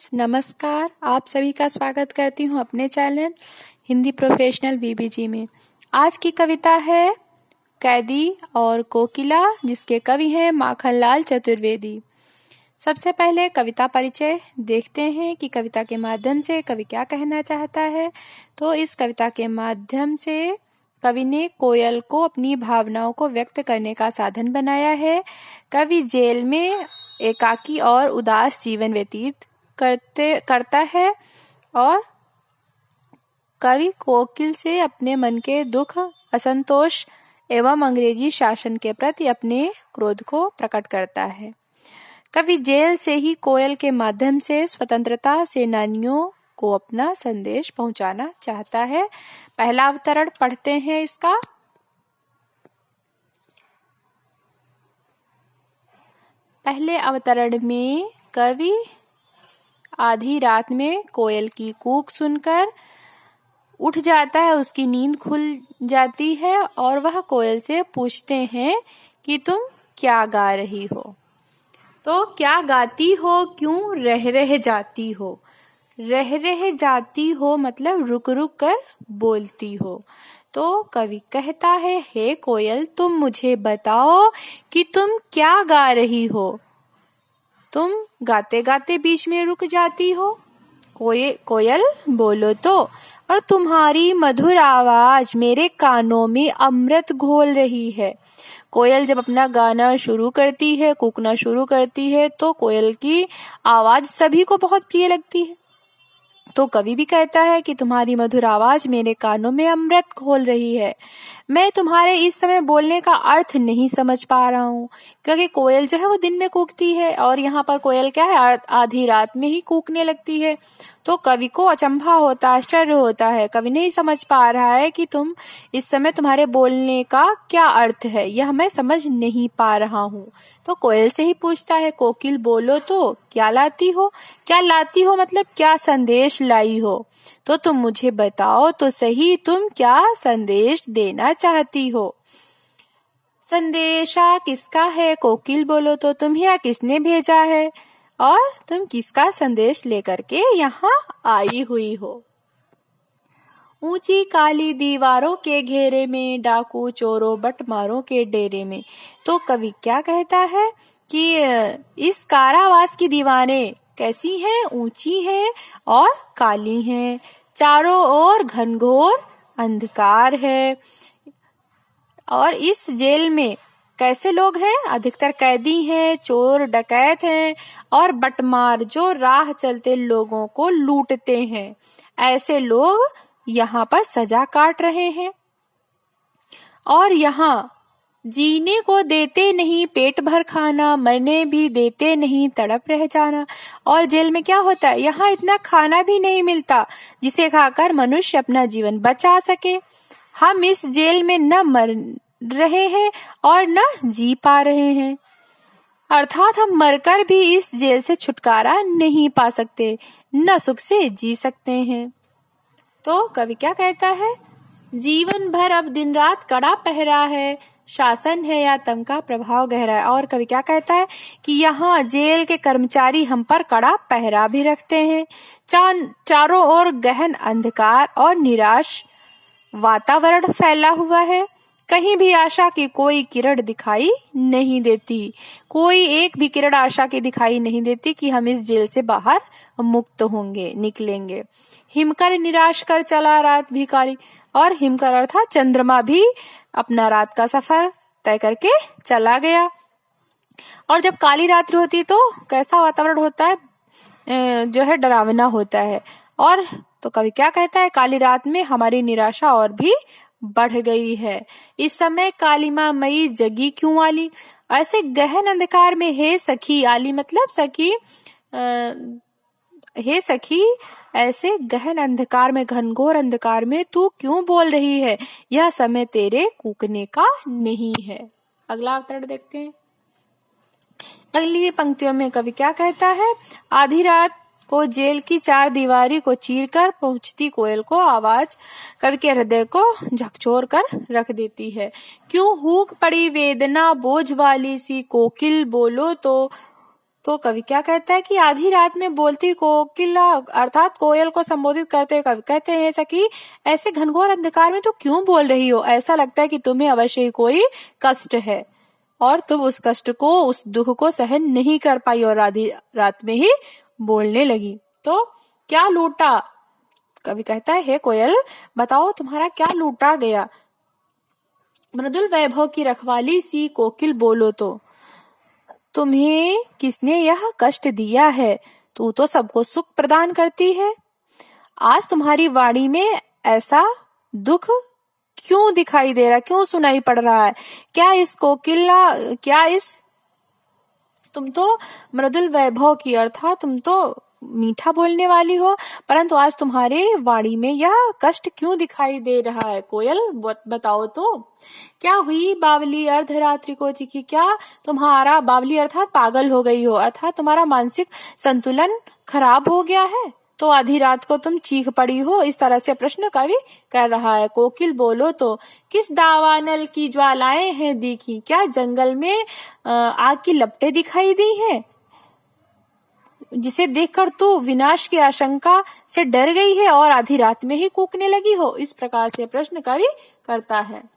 Friends, नमस्कार। आप सभी का स्वागत करती हूँ अपने चैनल हिंदी प्रोफेशनल बीबीजी में। आज की कविता है कैदी और कोकिला, जिसके कवि हैं माखनलाल चतुर्वेदी। सबसे पहले कविता परिचय देखते हैं कि कविता के माध्यम से कवि क्या कहना चाहता है। तो इस कविता के माध्यम से कवि ने कोयल को अपनी भावनाओं को व्यक्त करने का साधन बनाया है। कवि जेल में एकाकी और उदास जीवन व्यतीत करता है और कवि कोकिल से अपने मन के दुख, असंतोष एवं अंग्रेजी शासन के प्रति अपने क्रोध को प्रकट करता है। कवि जेल से ही कोयल के माध्यम से स्वतंत्रता सेनानियों को अपना संदेश पहुंचाना चाहता है। पहला अवतरण पढ़ते हैं इसका। पहले अवतरण में कवि आधी रात में कोयल की कूक सुनकर उठ जाता है, उसकी नींद खुल जाती है और वह कोयल से पूछते हैं कि तुम क्या गा रही हो। तो क्या गाती हो, क्यों रह रह जाती हो। रह रह जाती हो मतलब रुक रुक कर बोलती हो। तो कवि कहता है, हे कोयल, तुम मुझे बताओ कि तुम क्या गा रही हो। तुम गाते गाते बीच में रुक जाती हो। कोयल बोलो तो, और तुम्हारी मधुर आवाज मेरे कानों में अमृत घोल रही है। कोयल जब अपना गाना शुरू करती है, कूकना शुरू करती है, तो कोयल की आवाज सभी को बहुत प्रिय लगती है। तो कवि भी कहता है कि तुम्हारी मधुर आवाज मेरे कानों में अमृत घोल रही है। मैं तुम्हारे इस समय बोलने का अर्थ नहीं समझ पा रहा हूँ, क्योंकि कोयल जो है वो दिन में कूकती है और यहाँ पर कोयल क्या है, आधी रात में ही कूकने लगती है। तो कवि को अचंभा होता, आश्चर्य होता है। कवि नहीं समझ पा रहा है कि तुम इस समय तुम्हारे बोलने का क्या अर्थ है, यह मैं समझ नहीं पा रहा हूँ। तो कोयल से ही पूछता है, कोकिल बोलो तो, क्या लाती हो। क्या लाती हो मतलब क्या संदेश लाई हो। तो तुम मुझे बताओ तो सही, तुम क्या संदेश देना चाहती हो। संदेशा किसका है, कोकिल बोलो तो, तुम्हें या किसने भेजा है और तुम किसका संदेश लेकर के यहाँ आई हुई हो। ऊंची काली दीवारों के घेरे में, डाकू चोरों बटमारों के डेरे में। तो कवि क्या कहता है कि इस कारावास की दीवारें कैसी हैं, ऊंची हैं और काली हैं। चारों ओर घनघोर अंधकार है और इस जेल में कैसे लोग हैं, अधिकतर कैदी हैं, चोर डकैत हैं और बटमार जो राह चलते लोगों को लूटते हैं। ऐसे लोग यहाँ पर सजा काट रहे हैं और यहाँ जीने को देते नहीं पेट भर खाना, मरने भी देते नहीं तड़प रह जाना। और जेल में क्या होता है, यहाँ इतना खाना भी नहीं मिलता जिसे खाकर मनुष्य अपना जीवन बचा सके। हम इस जेल में न मर रहे हैं और न जी पा रहे हैं, अर्थात हम मरकर भी इस जेल से छुटकारा नहीं पा सकते, न सुख से जी सकते हैं। तो कवि क्या कहता है, जीवन भर अब दिन रात कड़ा पहरा है, शासन है या तम का प्रभाव गहरा है। और कवि क्या कहता है कि यहाँ जेल के कर्मचारी हम पर कड़ा पहरा भी रखते हैं। चारों ओर गहन अंधकार और निराश वातावरण फैला हुआ है। कहीं भी आशा की कोई किरण दिखाई नहीं देती, कोई एक भी किरण आशा की दिखाई नहीं देती कि हम इस जेल से बाहर मुक्त होंगे, निकलेंगे। हिमकर निराश कर चला रात भिखारी, और हिमकर अर्थात चंद्रमा भी अपना रात का सफर तय करके चला गया। और जब काली रात्रि होती है तो कैसा वातावरण होता है, जो है डरावना होता है। और तो कवि क्या कहता है, काली रात में हमारी निराशा और भी बढ़ गई है। इस समय कालिमा मई जगी क्यों आली, ऐसे गहन अंधकार में हे सखी, आली मतलब सखी, हे सखी, ऐसे गहन अंधकार में, घनघोर अंधकार में तू क्यों बोल रही है, यह समय तेरे कूकने का नहीं है। अगला अवतरण देखते हैं। अगली पंक्तियों में कवि क्या कहता है, आधी रात को जेल की चार दीवारी को चीरकर पहुंचती कोयल को आवाज कवि के हृदय को झकझोर कर रख देती है। क्यों हूक पड़ी वेदना बोझ वाली सी, कोकिल बोलो तो, तो कवि क्या कहता है कि आधी रात में बोलती कोकिला अर्थात कोयल को संबोधित करते हुए कवि कहते हैं सखी ऐसे घनघोर अंधकार में तो क्यों बोल रही हो, ऐसा लगता है कि तुम्हें अवश्य ही कोई कष्ट है और तुम उस कष्ट को उस दुख को सहन नहीं कर पाई और आधी रात में ही बोलने लगी। तो क्या लूटा, कवि कहता है हे कोयल बताओ तुम्हारा क्या लूटा गया। मृदुल वैभव की रखवाली सी कोकिल बोलो तो तुम्हें किसने यह कष्ट दिया है, तू तो सबको सुख प्रदान करती है, आज तुम्हारी वाणी में ऐसा दुख क्यों दिखाई दे रहा, क्यों सुनाई पड़ रहा है। तुम तो मृदुल वैभव की अर्थात तुम तो मीठा बोलने वाली हो, परंतु आज तुम्हारे वाणी में यह कष्ट क्यों दिखाई दे रहा है। कोयल बताओ तो क्या हुई बावली अर्धरात्रि को चिखी, क्या तुम्हारा बावली अर्थात पागल हो गई हो, अर्थात तुम्हारा मानसिक संतुलन खराब हो गया है तो आधी रात को तुम चीख पड़ी हो। इस तरह से प्रश्न कवि कर रहा है। कोकिल बोलो तो किस दावानल की ज्वालाएं हैं दिखी, क्या जंगल में आग की लपटें दिखाई दी हैं, जिसे देखकर तू विनाश की आशंका से डर गई है और आधी रात में ही कूकने लगी हो। इस प्रकार से प्रश्न कवि करता है।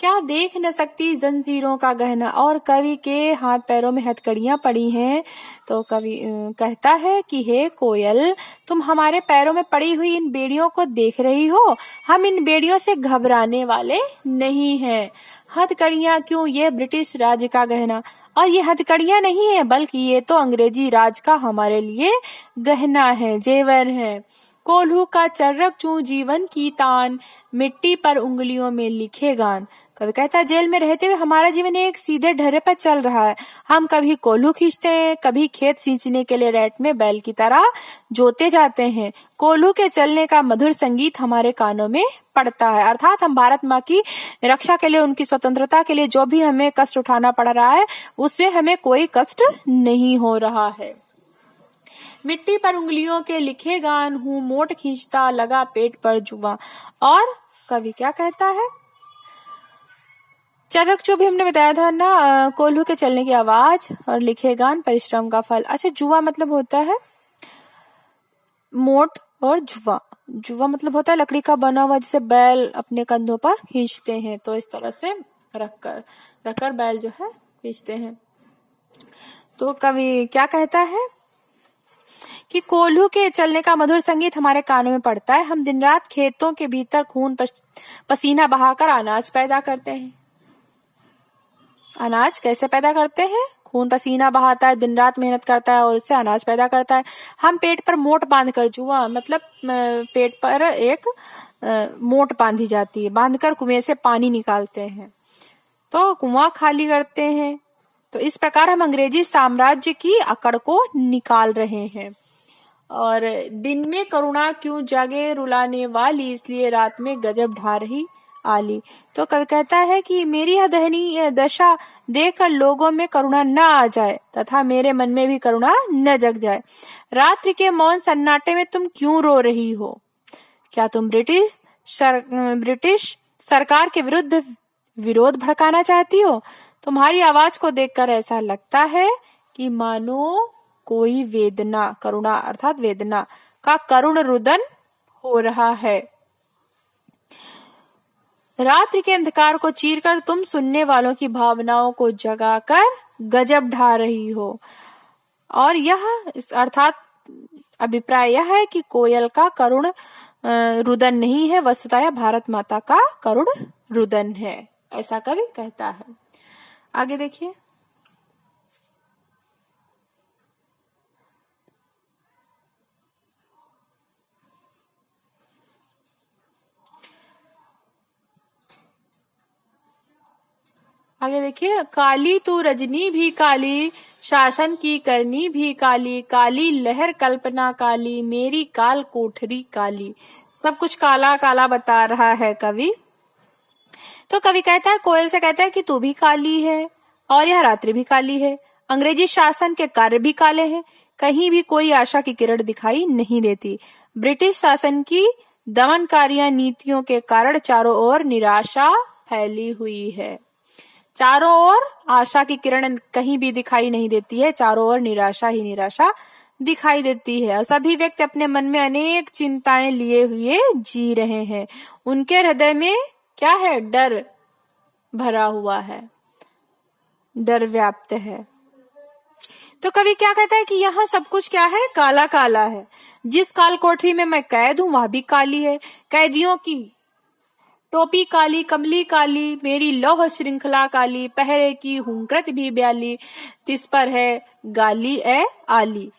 क्या देख न सकती जंजीरों का गहना, और कवि के हाथ पैरों में हथकड़ियां पड़ी हैं तो कवि कहता है कि हे कोयल तुम हमारे पैरों में पड़ी हुई इन बेड़ियों को देख रही हो, हम इन बेड़ियों से घबराने वाले नहीं हैं। हथकड़ियां क्यों, ये ब्रिटिश राज का गहना, और ये हथकड़ियां नहीं है बल्कि ये तो अंग्रेजी राज का हमारे लिए गहना है, जेवर है। कोल्हू का चर्रक चूं जीवन की तान, मिट्टी पर उंगलियों में लिखे गान। कवि कहता है जेल में रहते हुए हमारा जीवन एक सीधे ढर्रे पर चल रहा है, हम कभी कोल्हू खींचते हैं, कभी खेत सींचने के लिए रैट में बैल की तरह जोते जाते हैं। कोल्हू के चलने का मधुर संगीत हमारे कानों में पड़ता है, अर्थात हम भारत माँ की रक्षा के लिए, उनकी स्वतंत्रता के लिए जो भी हमें कष्ट उठाना पड़ रहा है उससे हमें कोई कष्ट नहीं हो रहा है। मिट्टी पर उंगलियों के लिखे गान हूँ, मोट खींचता लगा पेट पर जुआ। और कवि क्या कहता है, चरक जो भी हमने बताया था ना, कोल्हू के चलने की आवाज और लिखे गान परिश्रम का फल। अच्छा, जुआ मतलब होता है मोट, और जुआ जुआ मतलब होता है लकड़ी का बना हुआ जिसे बैल अपने कंधों पर खींचते हैं, तो इस तरह से रखकर बैल जो है खींचते हैं। तो कवि क्या कहता है कि कोल्हू के चलने का मधुर संगीत हमारे कानों में पड़ता है, हम दिन रात खेतों के भीतर खून पसीना बहाकर अनाज पैदा करते हैं। अनाज कैसे पैदा करते हैं, खून पसीना बहाता है, दिन रात मेहनत करता है और उससे अनाज पैदा करता है। हम पेट पर मोट बांधकर, जुआ मतलब पेट पर एक मोट बांधी जाती है, बांधकर कुएं से पानी निकालते हैं तो कुआं खाली करते हैं। तो इस प्रकार हम अंग्रेजी साम्राज्य की अकड़ को निकाल रहे हैं। और दिन में करुणा क्यों जागे रुलाने वाली, इसलिए रात में गजब ढा रही आली। तो कवि कहता है कि मेरी यह दयनीय दशा देखकर लोगों में करुणा न आ जाए तथा मेरे मन में भी करुणा न जग जाए। रात्रि के मौन सन्नाटे में तुम क्यों रो रही हो, क्या तुम ब्रिटिश सरकार के विरुद्ध विरोध भड़काना चाहती हो। तुम्हारी आवाज को देखकर ऐसा लगता है कि मानो कोई वेदना, करुणा अर्थात वेदना का करुण रुदन हो रहा है। रात्रि के अंधकार को चीरकर तुम सुनने वालों की भावनाओं को जगाकर गजब ढा रही हो। और यह अर्थात अभिप्राय यह है कि कोयल का करुण रुदन नहीं है, वस्तुतः यह भारत माता का करुण रुदन है, ऐसा कवि कहता है। आगे देखिए, काली तू रजनी भी काली, शासन की करनी भी काली, काली लहर कल्पना काली, मेरी काल कोठरी काली। सब कुछ काला काला बता रहा है कवि। तो कवि कहता है, कोयल से कहता है कि तू भी काली है और यह रात्रि भी काली है, अंग्रेजी शासन के कार्य भी काले हैं, कहीं भी कोई आशा की किरण दिखाई नहीं देती। ब्रिटिश शासन की दमनकारी नीतियों के कारण चारों ओर निराशा फैली हुई है। चारों ओर आशा की किरण कहीं भी दिखाई नहीं देती है, चारों ओर निराशा ही निराशा दिखाई देती है। और सभी व्यक्ति अपने मन में अनेक चिंताएं लिए हुए जी रहे हैं। उनके हृदय में क्या है? डर भरा हुआ है, डर व्याप्त है। तो कवि क्या कहता है कि यहाँ सब कुछ क्या है? काला काला है। जिस काल कोठरी में मैं कैद हूं वह भी काली है। कैदियों की टोपी काली, कमली काली, मेरी लौह श्रृंखला काली, पहरे की हुंकृत भी ब्याली, तिस पर है गाली ए आली।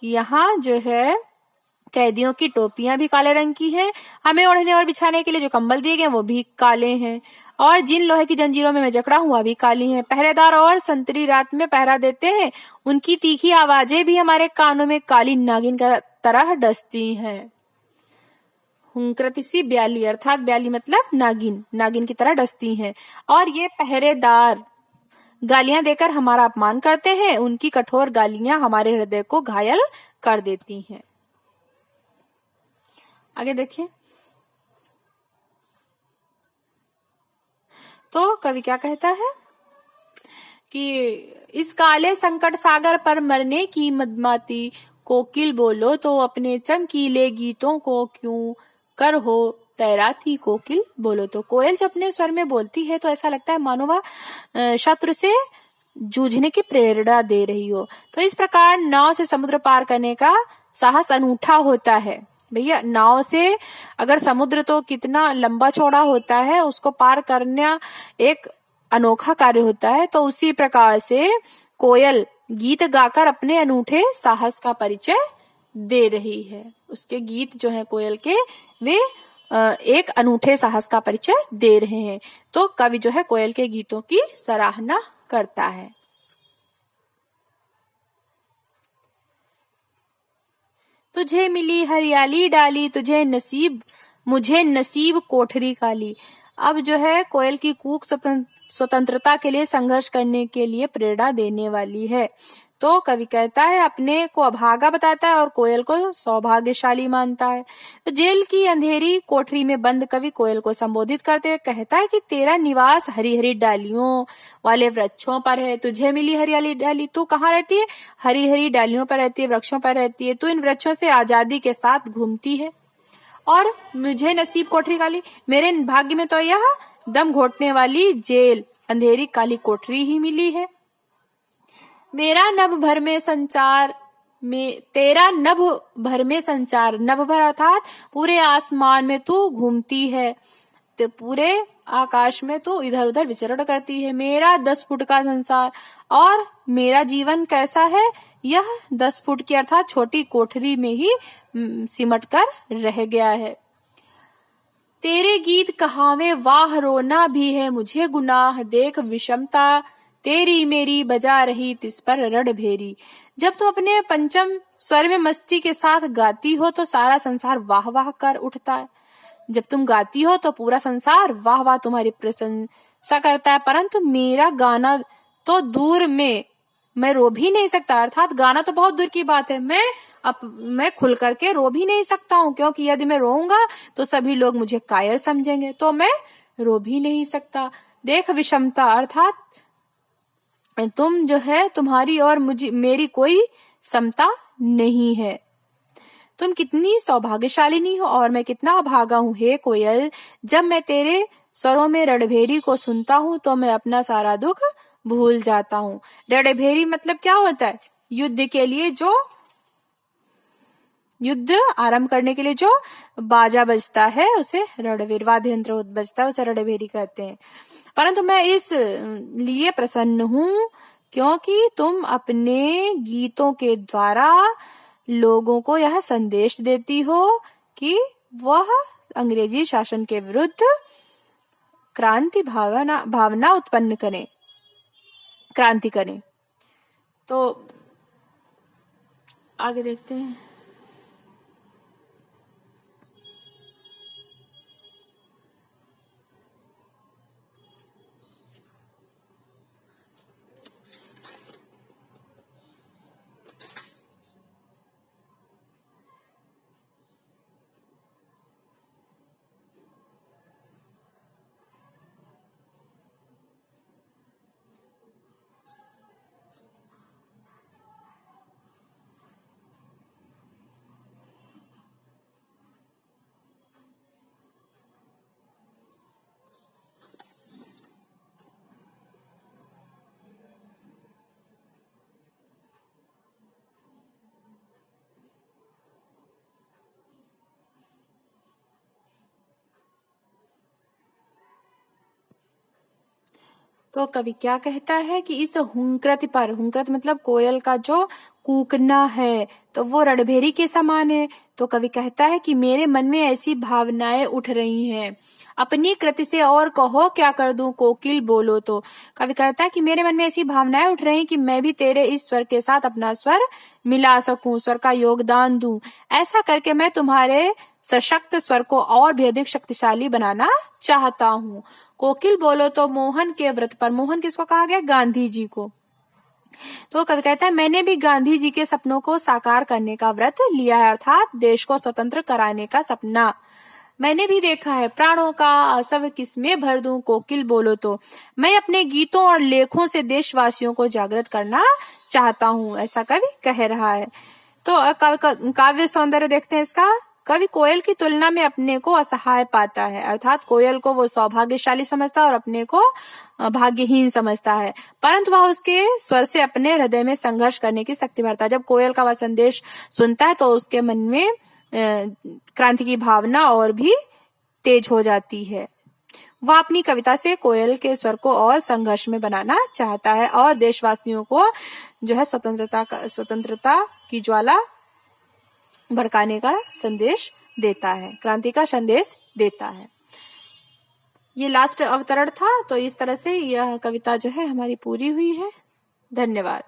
यहाँ जो है कैदियों की टोपियां भी काले रंग की हैं, हमें ओढ़ने और बिछाने के लिए जो कंबल दिए गए वो भी काले हैं, और जिन लोहे की जंजीरों में मैं जकड़ा हूँ वह भी काली हैं। पहरेदार और संतरी रात में पहरा देते हैं, उनकी तीखी आवाजें भी हमारे कानों में काली नागिन की तरह डसती हैं। हुंकृति सी ब्याली, अर्थात ब्याली मतलब नागिन, नागिन की तरह डसती हैं। और ये पहरेदार गालियां देकर हमारा अपमान करते हैं, उनकी कठोर गालियां हमारे हृदय को घायल कर देती हैं। आगे देखिए, तो कवि क्या कहता है कि इस काले संकट सागर पर मरने की मदमाती, कोकिल बोलो तो अपने चमकीले गीतों को क्यों कर हो तैराती। कोकिल बोलो तो, कोयल जब अपने स्वर में बोलती है तो ऐसा लगता है मानो वह शत्रु से जूझने की प्रेरणा दे रही हो। तो इस प्रकार नाव से समुद्र पार करने का साहस अनूठा होता है। भैया, नाव से अगर समुद्र तो कितना लंबा चौड़ा होता है, उसको पार करना एक अनोखा कार्य होता है। तो उसी प्रकार से कोयल गीत गाकर अपने अनूठे साहस का परिचय दे रही है। उसके गीत जो है कोयल के, वे एक अनूठे साहस का परिचय दे रहे हैं। तो कवि जो है कोयल के गीतों की सराहना करता है। तुझे मिली हरियाली डाली, तुझे नसीब मुझे नसीब कोठरी काली। अब जो है कोयल की कूक स्वतंत्रता के लिए संघर्ष करने के लिए प्रेरणा देने वाली है। तो कवि कहता है, अपने को अभागा बताता है और कोयल को सौभाग्यशाली मानता है। तो जेल की अंधेरी कोठरी में बंद कवि कोयल को संबोधित करते हुए कहता है कि तेरा निवास हरी हरी डालियों वाले वृक्षों पर है। तुझे मिली हरियाली डाली, तू कहाँ रहती है? हरी हरी डालियों पर रहती है, वृक्षों पर रहती है। तू इन वृक्षों से आजादी के साथ घूमती है। और मुझे नसीब कोठरी काली, मेरे भाग्य में तो यह दम घोटने वाली जेल, अंधेरी काली कोठरी ही मिली है। मेरा नभ भर में संचार में तेरा नभ भर में संचार, नभ भर अर्थात पूरे आसमान में तू घूमती है, तो पूरे आकाश में तू इधर उधर विचरण करती है। मेरा 10 फुट का संसार, और मेरा जीवन कैसा है? यह 10 फुट की अर्थात छोटी कोठरी में ही सिमट कर रह गया है। तेरे गीत कहावे वाह रोना भी है मुझे गुनाह, देख विषमता तेरी मेरी बजा रही तिस पर रड़ भेरी। जब तुम अपने पंचम स्वर में मस्ती के साथ गाती हो तो सारा संसार वाह वाह कर उठता है। जब तुम गाती हो तो पूरा संसार वाह वाह तुम्हारी प्रशंसा करता है, परंतु मेरा गाना तो दूर में मैं रो भी नहीं सकता। अर्थात गाना तो बहुत दूर की बात है, मैं खुल करके रो भी नहीं सकता हूँ, क्योंकि यदि मैं रोऊंगा तो सभी लोग मुझे कायर समझेंगे, तो मैं रो भी नहीं सकता। देख विषमता अर्थात तुम जो है, तुम्हारी और मुझे मेरी कोई समता नहीं है। तुम कितनी सौभाग्यशालिनी हो और मैं कितना अभागा हूँ। हे कोयल, जब मैं तेरे स्वरों में रणभेरी को सुनता हूँ तो मैं अपना सारा दुख भूल जाता हूँ। रणभेरी मतलब क्या होता है? युद्ध के लिए जो, युद्ध आरंभ करने के लिए जो बाजा बजता है उसे रणभेरी, वाद्य यंत्र बजता है उसे रणभेरी कहते हैं। परंतु मैं इस लिए प्रसन्न हूँ क्योंकि तुम अपने गीतों के द्वारा लोगों को यह संदेश देती हो कि वह अंग्रेजी शासन के विरुद्ध क्रांति भावना उत्पन्न करें, क्रांति करें। तो आगे देखते हैं। तो कवि क्या कहता है कि इस हुंकृत पर, हुंकृत मतलब कोयल का जो कूकना है, तो वो रणभेरी के समान है। तो कवि कहता है कि मेरे मन में ऐसी भावनाएं उठ रही हैं, अपनी कृति से और कहो क्या कर दूं कोकिल बोलो तो। कवि कहता है कि मेरे मन में ऐसी भावनाएं उठ रही कि मैं भी तेरे इस स्वर के साथ अपना स्वर मिला सकूं, स्वर का योगदान दूं। ऐसा करके मैं तुम्हारे सशक्त स्वर को और भी अधिक शक्तिशाली बनाना चाहता हूँ। कोकिल बोलो तो मोहन के व्रत पर, मोहन किसको कहा गया? गांधी जी को। तो कवि कहता है मैंने भी गांधी जी के सपनों को साकार करने का व्रत लिया है, अर्थात देश को स्वतंत्र कराने का सपना मैंने भी देखा है। प्राणों का आसव किसमें भर दूं कोकिल बोलो तो। मैं अपने गीतों और लेखों से देशवासियों को जागृत करना चाहता हूँ, ऐसा कवि कह रहा है। तो काव्य सौंदर्य देखते हैं इसका। कवि कोयल की तुलना में अपने को असहाय पाता है, अर्थात कोयल को वो सौभाग्यशाली समझता है और अपने को भाग्यहीन समझता है, परंतु वह उसके स्वर से अपने हृदय में संघर्ष करने की शक्ति भरता है। जब कोयल का वह संदेश सुनता है तो उसके मन में क्रांति की भावना और भी तेज हो जाती है। वह अपनी कविता से कोयल के स्वर को और संघर्ष में बनाना चाहता है और देशवासियों को जो है स्वतंत्रता की ज्वाला भड़काने का संदेश देता है, क्रांति का संदेश देता है। ये लास्ट अवतरण था। तो इस तरह से यह कविता जो है हमारी पूरी हुई है। धन्यवाद।